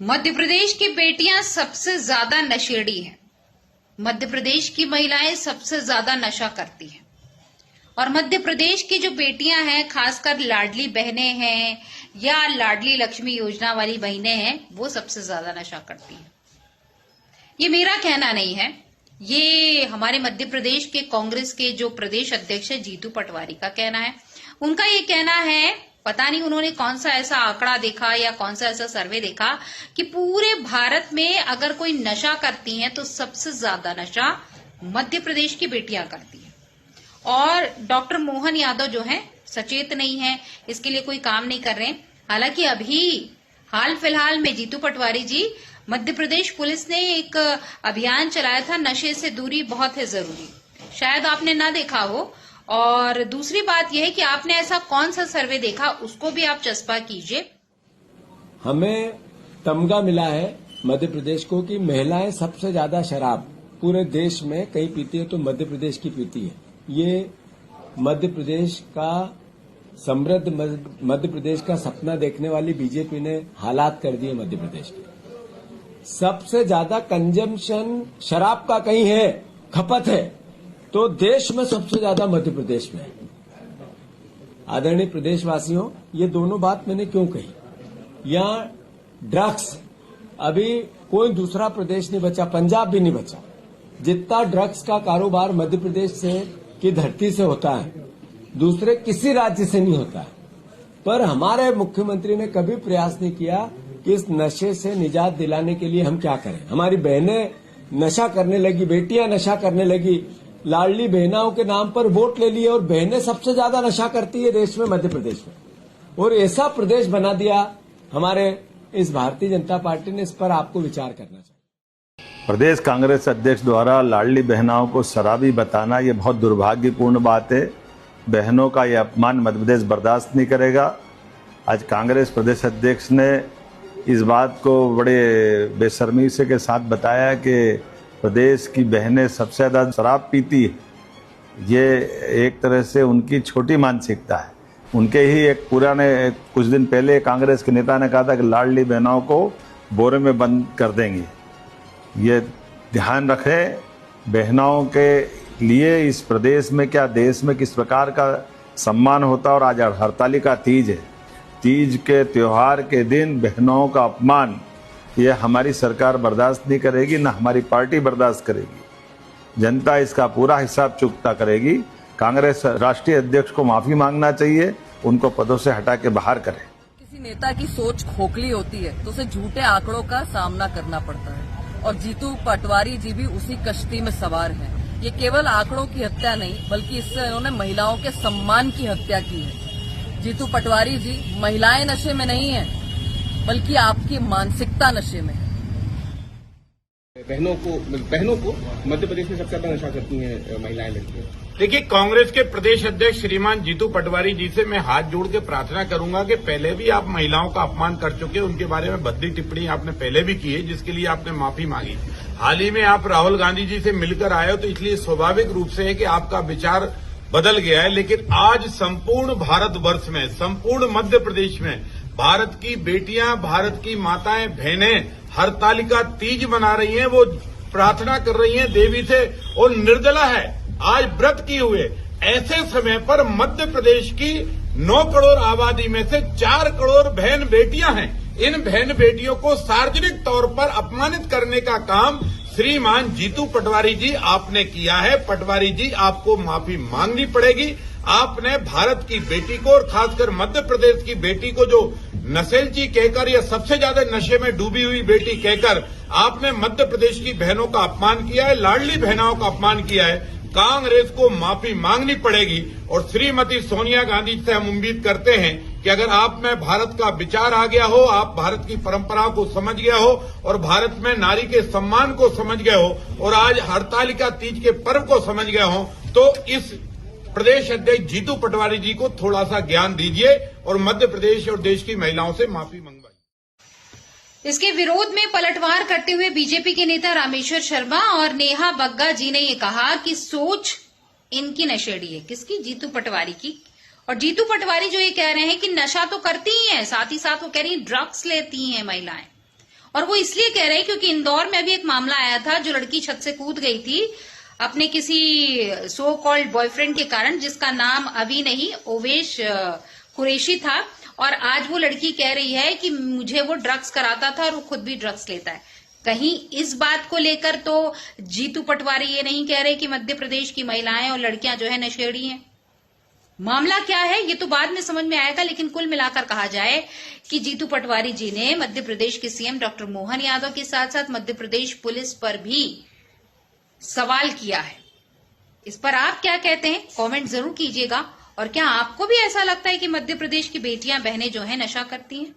मध्य प्रदेश की बेटियां सबसे ज्यादा नशेड़ी हैं। मध्य प्रदेश की महिलाएं सबसे ज्यादा नशा करती हैं और मध्य प्रदेश की जो बेटियां हैं, खासकर लाडली बहनें हैं या लाडली लक्ष्मी योजना वाली बहनें हैं, वो सबसे ज्यादा नशा करती हैं। ये मेरा कहना नहीं है, ये हमारे मध्य प्रदेश के कांग्रेस के जो प्रदेश अध्यक्ष है जीतू पटवारी का कहना है। उनका ये कहना है, पता नहीं उन्होंने कौन सा ऐसा आंकड़ा देखा या कौन सा ऐसा सर्वे देखा कि पूरे भारत में अगर कोई नशा करती हैं तो सबसे ज्यादा नशा मध्य प्रदेश की बेटियां करती हैं। और डॉक्टर मोहन यादव जो हैं सचेत नहीं है, इसके लिए कोई काम नहीं कर रहे हैं। हालांकि अभी हाल फिलहाल में जीतू पटवारी जी, मध्य प्रदेश पुलिस ने एक अभियान चलाया था, नशे से दूरी बहुत है जरूरी, शायद आपने ना देखा हो। और दूसरी बात यह है कि आपने ऐसा कौन सा सर्वे देखा, उसको भी आप चस्पा कीजिए। हमें तमगा मिला है मध्य प्रदेश को कि महिलाएं सबसे ज्यादा शराब पूरे देश में कहीं पीती है तो मध्य प्रदेश की पीती है। ये मध्य प्रदेश का समृद्ध मध्य प्रदेश का सपना देखने वाली बीजेपी ने हालात कर दिए। मध्य प्रदेश के सबसे ज्यादा कंजम्पशन शराब का कहीं है, खपत है, तो देश में सबसे ज्यादा मध्य प्रदेश में है। आदरणीय प्रदेशवासियों, ये दोनों बात मैंने क्यों कही? यहां ड्रग्स, अभी कोई दूसरा प्रदेश नहीं बचा, पंजाब भी नहीं बचा, जितना ड्रग्स का कारोबार मध्य प्रदेश से की धरती से होता है दूसरे किसी राज्य से नहीं होता है। पर हमारे मुख्यमंत्री ने कभी प्रयास नहीं किया कि इस नशे से निजात दिलाने के लिए हम क्या करें। हमारी बहनें नशा करने लगी, बेटियां नशा करने लगी, लाडली बहनाओं के नाम पर वोट ले लिए और बहनें सबसे ज्यादा नशा करती है देश में, मध्य प्रदेश में। और ऐसा प्रदेश बना दिया हमारे इस भारतीय जनता पार्टी ने, इस पर आपको विचार करना चाहिए। प्रदेश कांग्रेस अध्यक्ष द्वारा लाडली बहनाओं को शराबी बताना ये बहुत दुर्भाग्यपूर्ण बात है। बहनों का ये अपमान मध्य प्रदेश बर्दाश्त नहीं करेगा। आज कांग्रेस प्रदेश अध्यक्ष ने इस बात को बड़े बेशर्मी से के साथ बताया कि प्रदेश की बहनें सबसे ज्यादा शराब पीती है। ये एक तरह से उनकी छोटी मानसिकता है। उनके ही एक पुराने कुछ दिन पहले कांग्रेस के नेता ने कहा था कि लाडली बहनों को बोरे में बंद कर देंगे। ये ध्यान रखें, बहनों के लिए इस प्रदेश में क्या देश में किस प्रकार का सम्मान होता। और आज हरतालिका तीज है, तीज के त्योहार के दिन बहनों का अपमान ये हमारी सरकार बर्दाश्त नहीं करेगी, न हमारी पार्टी बर्दाश्त करेगी। जनता इसका पूरा हिसाब चुकता करेगी। कांग्रेस राष्ट्रीय अध्यक्ष को माफी मांगना चाहिए, उनको पदों से हटा के बाहर करें। किसी नेता की सोच खोखली होती है तो उसे झूठे आंकड़ों का सामना करना पड़ता है और जीतू पटवारी जी भी उसी कश्ती में सवार हैं। ये केवल आंकड़ों की हत्या नहीं बल्कि इससे उन्होंने महिलाओं के सम्मान की हत्या की है। जीतू पटवारी जी, महिलाएं नशे में नहीं है बल्कि आपकी मानसिकता नशे में है। बहनों को मध्य प्रदेश में सबसे ज्यादा नशा करती हैं महिलाएं, लड़कियां। देखिए, कांग्रेस के प्रदेश अध्यक्ष श्रीमान जीतू पटवारी जी से मैं हाथ जोड़ के प्रार्थना करूंगा कि पहले भी आप महिलाओं का अपमान कर चुके, उनके बारे में भद्दी टिप्पणी आपने पहले भी की है, जिसके लिए आपने माफी मांगी। हाल ही में आप राहुल गांधी जी से मिलकर आए हो, तो इसलिए स्वाभाविक रूप से है कि आपका विचार बदल गया है। लेकिन आज संपूर्ण भारतवर्ष में, संपूर्ण मध्य प्रदेश में भारत की बेटियां, भारत की माताएं, बहनें हरतालिका तीज मना रही हैं। वो प्रार्थना कर रही हैं देवी से और निर्जला है, आज व्रत किए हुए। ऐसे समय पर मध्य प्रदेश की 9 करोड़ आबादी में से 4 करोड़ बहन बेटियां हैं। इन बहन बेटियों को सार्वजनिक तौर पर अपमानित करने का काम श्रीमान जीतू पटवारी जी आपने किया है। पटवारी जी, आपको माफी मांगनी पड़ेगी। आपने भारत की बेटी को और खासकर मध्य प्रदेश की बेटी को जो नशेलची कहकर या सबसे ज्यादा नशे में डूबी हुई बेटी कहकर आपने मध्य प्रदेश की बहनों का अपमान किया है, लाडली बहनों का अपमान किया है। कांग्रेस को माफी मांगनी पड़ेगी। और श्रीमती सोनिया गांधी से हम उम्मीद करते हैं कि अगर आप में भारत का विचार आ गया हो, आप भारत की परंपराओं को समझ गया हो और भारत में नारी के सम्मान को समझ गए हो और आज हरतालिका तीज के पर्व को समझ गए हो, तो इस प्रदेश अध्यक्ष जीतू पटवारी जी को थोड़ा सा ज्ञान दीजिए और मध्य प्रदेश और देश की महिलाओं से माफी मंगवाइए। इसके विरोध में पलटवार करते हुए बीजेपी के नेता रामेश्वर शर्मा और नेहा बग्गा जी ने ये कहा कि सोच इनकी नशेड़ी है। किसकी? जीतू पटवारी की। और जीतू पटवारी जो ये कह रहे हैं कि नशा तो करती ही है, साथ ही साथ वो कह रही है ड्रग्स लेती हैं महिलाएं। और वो इसलिए कह रहे हैं क्योंकि इंदौर में अभी एक मामला आया था, जो लड़की छत से कूद गई थी अपने किसी सो कॉल्ड बॉयफ्रेंड के कारण, जिसका नाम अभी नहीं ओवेश कुरैशी था। और आज वो लड़की कह रही है कि मुझे वो ड्रग्स कराता था और वो खुद भी ड्रग्स लेता है। कहीं इस बात को लेकर तो जीतू पटवारी ये नहीं कह रहे कि मध्य प्रदेश की महिलाएं और लड़कियां जो है नशेड़ी हैं। मामला क्या है ये तो बाद में समझ में आएगा, लेकिन कुल मिलाकर कहा जाए कि जीतू पटवारी जी ने मध्य प्रदेश के सीएम डॉक्टर मोहन यादव के साथ साथ मध्य प्रदेश पुलिस पर भी सवाल किया है। इस पर आप क्या कहते हैं, कमेंट जरूर कीजिएगा। और क्या आपको भी ऐसा लगता है कि मध्य प्रदेश की बेटियां बहनें जो है नशा करती हैं?